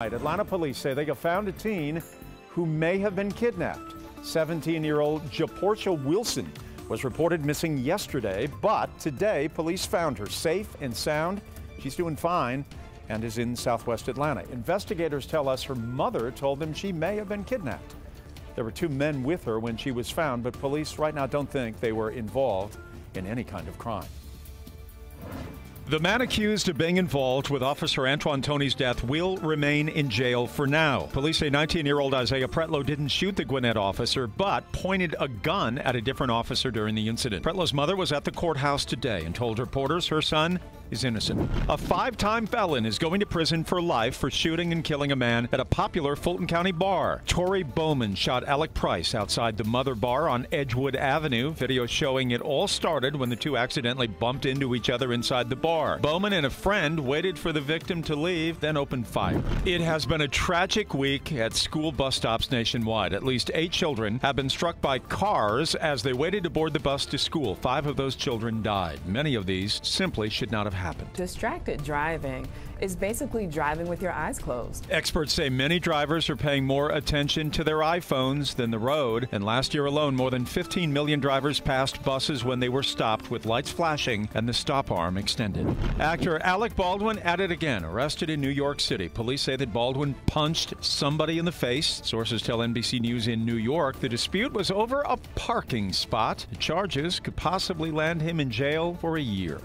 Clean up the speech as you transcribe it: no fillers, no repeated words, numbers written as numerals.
Atlanta police say they have found a teen who may have been kidnapped. 17-year-old Japortia Wilson was reported missing yesterday, but today police found her safe and sound. She's doing fine and is in southwest Atlanta. Investigators tell us her mother told them she may have been kidnapped. There were two men with her when she was found, but police right now don't think they were involved in any kind of crime. The man accused of being involved with Officer Antwon Toney's death will remain in jail for now. Police say 19-year-old Isaiah Pretlow didn't shoot the Gwinnett officer, but pointed a gun at a different officer during the incident. Pretlow's mother was at the courthouse today and told reporters her son is innocent. A 5-time felon is going to prison for life for shooting and killing a man at a popular Fulton County bar. Tory Bowman shot Alec Price outside the Mother Bar on Edgewood Avenue. Video showing it all started when the two accidentally bumped into each other inside the bar. Bowman and a friend waited for the victim to leave, then opened fire. It has been a tragic week at school bus stops nationwide. At least 8 children have been struck by cars as they waited to board the bus to school. 5 of those children died. Many of these simply should not have happened. Distracted driving is basically driving with your eyes closed. Experts say many drivers are paying more attention to their iPhones than the road. And last year alone, more than 15 million drivers passed buses when they were stopped with lights flashing and the stop arm extended. Actor Alec Baldwin at it again, arrested in New York City. Police say that Baldwin punched somebody in the face. Sources tell NBC News in New York the dispute was over a parking spot. The charges could possibly land him in jail for a year.